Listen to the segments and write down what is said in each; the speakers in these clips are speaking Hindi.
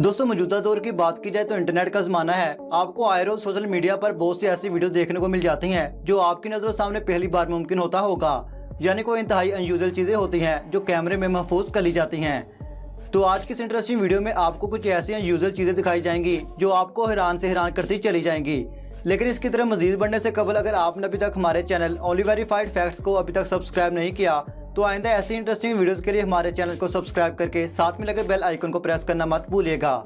दोस्तों मौजूदा दौर की बात की जाए तो इंटरनेट का ज़माना है। आपको आए रोज सोशल मीडिया पर बहुत सी ऐसी वीडियो देखने को मिल जाती हैं जो आपकी नज़रों सामने पहली बार मुमकिन होता होगा, यानी कोई इंतहाई अनयूजुअल चीज़ें होती हैं जो कैमरे में महफूज कर ली जाती हैं। तो आज की इस इंटरेस्टिंग वीडियो में आपको कुछ ऐसी अनयूजुअल चीज़ें दिखाई जाएंगी जो आपको हैरान से हैरान करती चली जाएंगी। लेकिन इसकी तरह मजीद बढ़ने से कबल अगर आपने अभी तक हमारे चैनल ओनली वेरीफाइड फैक्ट्स को अभी तक सब्सक्राइब नहीं किया तो आइंदा ऐसी इंटरेस्टिंग वीडियोस के लिए हमारे चैनल को सब्सक्राइब करके साथ में लगे बेल आइकन को प्रेस करना मत भूलिएगा।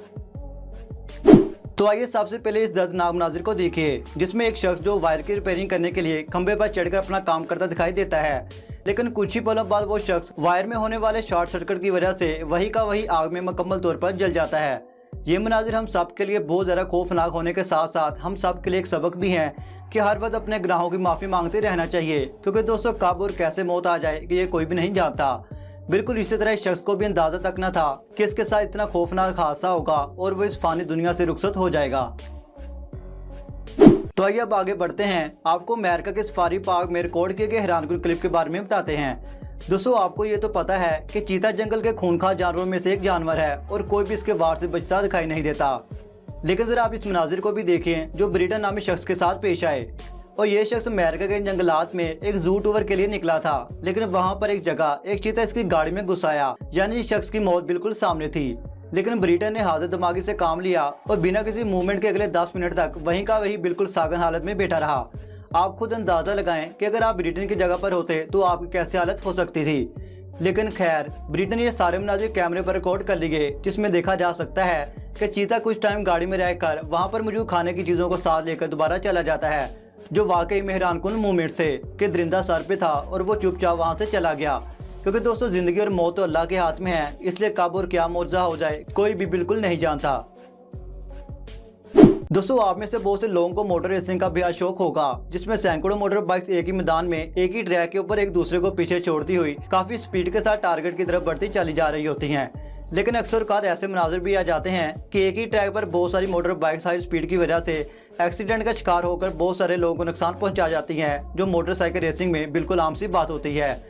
तो आइए सबसे पहले इस दर्दनाक मनाजिर को देखिए, जिसमें एक शख्स जो वायर की रिपेयरिंग करने के लिए खंबे पर चढ़कर अपना काम करता दिखाई देता है, लेकिन कुछ ही पलों बाद वो शख्स वायर में होने वाले शॉर्ट सर्किट की वजह से वही का वही आग में मुकम्मल तौर पर जल जाता है। ये मनाजिर हम सब के लिए बहुत ज़्यादा खौफनाक होने के साथ साथ हम सब के लिए एक सबक भी है कि हर वक्त अपने गुनाहों की माफ़ी मांगते रहना चाहिए, क्योंकि दोस्तों कब और कैसे मौत आ जाए कि ये कोई भी नहीं जानता। बिल्कुल इसी तरह इस शख्स को भी अंदाज़ा तक न था कि इसके साथ इतना खौफनाक हादसा होगा और वो इस फानी दुनिया से रुखसत हो जाएगा। तो आइए अब आगे बढ़ते हैं, आपको अमेरिका के सफारी पार्क में रिकॉर्ड किए गए हैरानकुन क्लिप के बारे में बताते हैं। दोस्तों आपको ये तो पता है कि चीता जंगल के खूंखार जानवरों में से एक जानवर है और कोई भी इसके वार से बचता दिखाई नहीं देता। लेकिन जरा आप इस मनाजिर को भी देखें जो ब्रिटन नामी शख्स के साथ पेश आए। और ये शख्स अमेरिका के जंगलात में एक जू टूर के लिए निकला था, लेकिन वहाँ पर एक जगह एक चीता इसकी गाड़ी में घुस आया, यानी इस शख्स की मौत बिल्कुल सामने थी। लेकिन ब्रिटन ने हाजिर दिमागी से काम लिया और बिना किसी मूवमेंट के अगले 10 मिनट तक वहीं का वही बिल्कुल सागन हालत में बैठा रहा। आप खुद अंदाजा लगाएं कि अगर आप ब्रिटेन की जगह पर होते तो आपकी कैसी हालत हो सकती थी। लेकिन खैर ब्रिटेन ये सारे मनाजिर कैमरे पर रिकॉर्ड कर लिए गए, जिसमें देखा जा सकता है कि चीता कुछ टाइम गाड़ी में रहकर वहाँ पर मौजूद खाने की चीज़ों को साथ लेकर दोबारा चला जाता है, जो वाकई में हैरानकुन मूवमेंट से कि दरिंदा सर पे था और वो चुपचाप वहाँ से चला गया। क्योंकि दोस्तों ज़िंदगी और मौत तो अल्लाह के हाथ में है, इसलिए कब और क्या मौजज़ा हो जाए कोई भी बिल्कुल नहीं जानता। दोस्तों आप में से बहुत से लोगों को मोटर रेसिंग का बेहद शौक होगा, जिसमें सैकड़ों मोटर बाइक्स एक ही मैदान में एक ही ट्रैक के ऊपर एक दूसरे को पीछे छोड़ती हुई काफ़ी स्पीड के साथ टारगेट की तरफ बढ़ती चली जा रही होती हैं। लेकिन अक्सर औक़ात ऐसे मनाजिर भी आ जाते हैं कि एक ही ट्रैक पर बहुत सारी मोटर बाइक्स हाई स्पीड की वजह से एक्सीडेंट का शिकार होकर बहुत सारे लोगों को नुकसान पहुंचा जाती हैं, जो मोटरसाइकिल रेसिंग में बिल्कुल आम सी बात होती है।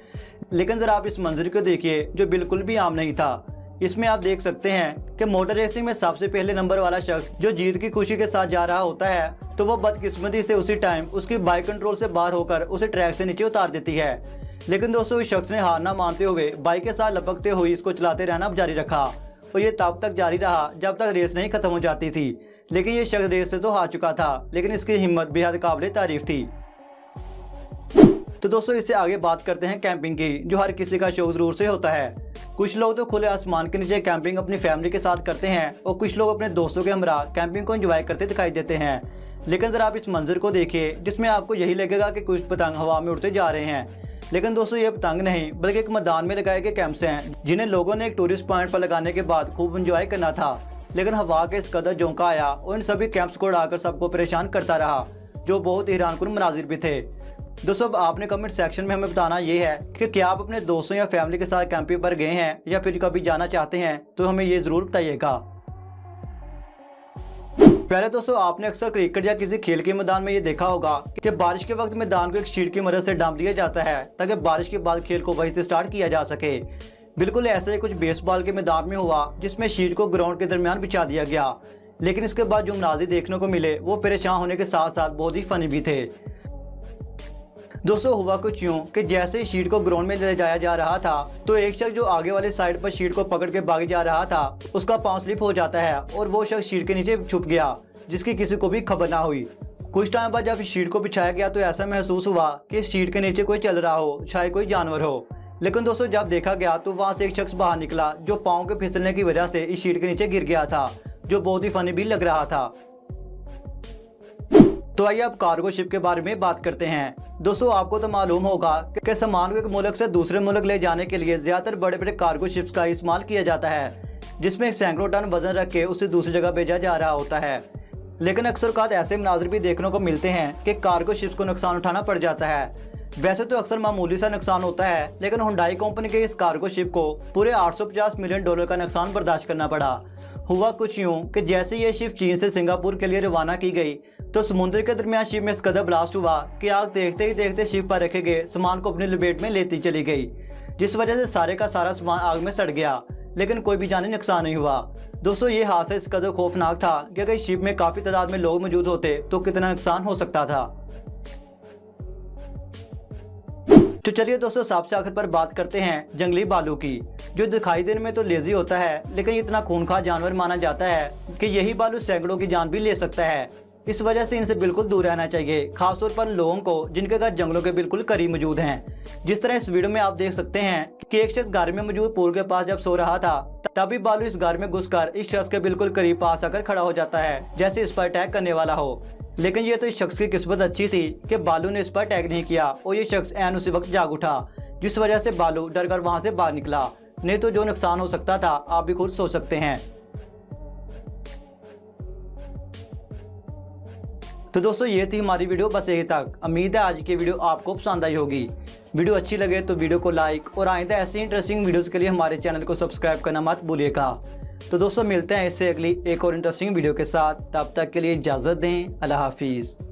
लेकिन ज़रा आप इस मंजर को देखिए जो बिल्कुल भी आम नहीं था। इसमें आप देख सकते हैं कि मोटर रेसिंग में सबसे पहले नंबर वाला शख्स जो जीत की खुशी के साथ जा रहा होता है, तो वो बदकिस्मती से उसी टाइम उसकी बाइक कंट्रोल से बाहर होकर उसे ट्रैक से नीचे उतार देती है। लेकिन दोस्तों इस शख्स ने हार ना मानते हुए बाइक के साथ लपकते हुए इसको चलाते रहना जारी रखा और ये तब तक जारी रहा जब तक रेस नहीं खत्म हो जाती थी। लेकिन ये शख्स रेस से तो हार चुका था, लेकिन इसकी हिम्मत बेहद काबिल तारीफ थी। तो दोस्तों इससे आगे बात करते हैं कैंपिंग की, जो हर किसी का शौक जरूर से होता है। कुछ लोग तो खुले आसमान के नीचे कैंपिंग अपनी फैमिली के साथ करते हैं और कुछ लोग अपने दोस्तों के हमरा कैंपिंग को एंजॉय करते दिखाई देते हैं। लेकिन जरा आप इस मंजर को देखिए, जिसमें आपको यही लगेगा कि कुछ पतंग हवा में उड़ते जा रहे हैं। लेकिन दोस्तों ये पतंग नहीं बल्कि एक मैदान में लगाए गए कैंप्स हैं, जिन्हें लोगों ने एक टूरिस्ट पॉइंट पर लगाने के बाद खूब एंजॉय करना था। लेकिन हवा के इस कदर झोंका आया और इन सभी कैंप्स को उड़ाकर सबको परेशान करता रहा, जो बहुत हैरानकुन मनाजिर भी थे। दोस्तों अब आपने कमेंट सेक्शन में हमें बताना ये है कि क्या आप अपने दोस्तों या फैमिली के साथ कैंपिंग पर गए हैं या फिर कभी जाना चाहते हैं, तो हमें ये ज़रूर बताइएगा। पहले दोस्तों आपने अक्सर क्रिकेट या किसी खेल के मैदान में ये देखा होगा कि बारिश के वक्त मैदान को एक शीट की मदद से डांप दिया जाता है ताकि बारिश के बाद खेल को वहीं से स्टार्ट किया जा सके। बिल्कुल ऐसे ही कुछ बेसबॉल के मैदान में हुआ, जिसमें शीट को ग्राउंड के दरमियान बिछा दिया गया। लेकिन इसके बाद जो मनाजिर देखने को मिले वो परेशान होने के साथ साथ बहुत ही फनी भी थे। दोस्तों हुआ कुछ यूँ कि जैसे ही शीट को ग्राउंड में ले जाया जा रहा था, तो एक शख्स जो आगे वाले साइड पर शीट को पकड़ के भाग जा रहा था, उसका पांव स्लिप हो जाता है और वो शख्स शीट के नीचे छुप गया, जिसकी किसी को भी खबर ना हुई। कुछ टाइम बाद जब शीट को बिछाया गया तो ऐसा महसूस हुआ कि इस शीट के नीचे कोई चल रहा हो, शायद कोई जानवर हो। लेकिन दोस्तों जब देखा गया तो वहाँ से एक शख्स बाहर निकला जो पाँव के फिसलने की वजह से इस शीट के नीचे गिर गया था, जो बहुत ही फनी भी लग रहा था। तो आइए अब कार्गो शिप के बारे में बात करते हैं। दोस्तों आपको तो मालूम होगा कि सामान को एक मुल्क से दूसरे मुल्क ले जाने के लिए ज़्यादातर बड़े बड़े कार्गो शिप्स का इस्तेमाल किया जाता है, जिसमें सैकड़ों टन वजन रख के उसे दूसरी जगह भेजा जा रहा होता है। लेकिन अक्सर औक़ात ऐसे मनाज़िर भी देखने को मिलते हैं कि कार्गो शिप्स को नुकसान उठाना पड़ जाता है। वैसे तो अक्सर मामूली सा नुकसान होता है, लेकिन हुंडई कंपनी के इस कार्गो शिप को पूरे $850 मिलियन का नुकसान बर्दाश्त करना पड़ा। हुआ कुछ यूँ कि जैसे ये शिप चीन से सिंगापुर के लिए रवाना की गई तो समुद्र के दरमियान शिप में इस कदर ब्लास्ट हुआ कि आग देखते ही देखते शिप पर रखे गए सामान को अपनी लपेट में लेती चली गई, जिस वजह से सारे का सारा सामान आग में सड़ गया। लेकिन कोई भी जानी नुकसान नहीं हुआ। दोस्तों ये हादसा इस कदर खौफनाक था कि अगर शिप में काफी तादाद में लोग मौजूद होते तो कितना नुकसान हो सकता था। तो चलिए दोस्तों सबसे आखिर पर बात करते हैं जंगली भालू की, जो दिखाई देने में तो लेजी होता है लेकिन इतना खूंखार जानवर माना जाता है कि यही भालू सैकड़ों की जान भी ले सकता है। इस वजह से इनसे बिल्कुल दूर रहना चाहिए, खासतौर पर लोगों को जिनके घर जंगलों के बिल्कुल करीब मौजूद हैं। जिस तरह इस वीडियो में आप देख सकते हैं कि एक शख्स घर में मौजूद पूल के पास जब सो रहा था तभी भालू इस घर में घुसकर इस शख्स के बिल्कुल करीब पास आकर खड़ा हो जाता है, जैसे इस पर अटैक करने वाला हो। लेकिन ये तो इस शख्स की किस्मत अच्छी थी कि भालू ने इस पर अटैक नहीं किया और ये शख्स ऐन उसी वक्त जाग उठा, जिस वजह से भालू डरकर वहां से बाहर निकला। नहीं तो जो नुकसान हो सकता था आप भी खुद सोच सकते हैं। तो दोस्तों ये थी हमारी वीडियो, बस यही तक। उम्मीद है आज की वीडियो आपको पसंद आई होगी। वीडियो अच्छी लगे तो वीडियो को लाइक और आइंदा ऐसी इंटरेस्टिंग वीडियोस के लिए हमारे चैनल को सब्सक्राइब करना मत भूलिएगा। तो दोस्तों मिलते हैं इससे अगली एक और इंटरेस्टिंग वीडियो के साथ, तब तक के लिए इजाज़त दें। अल्लाह हाफिज़।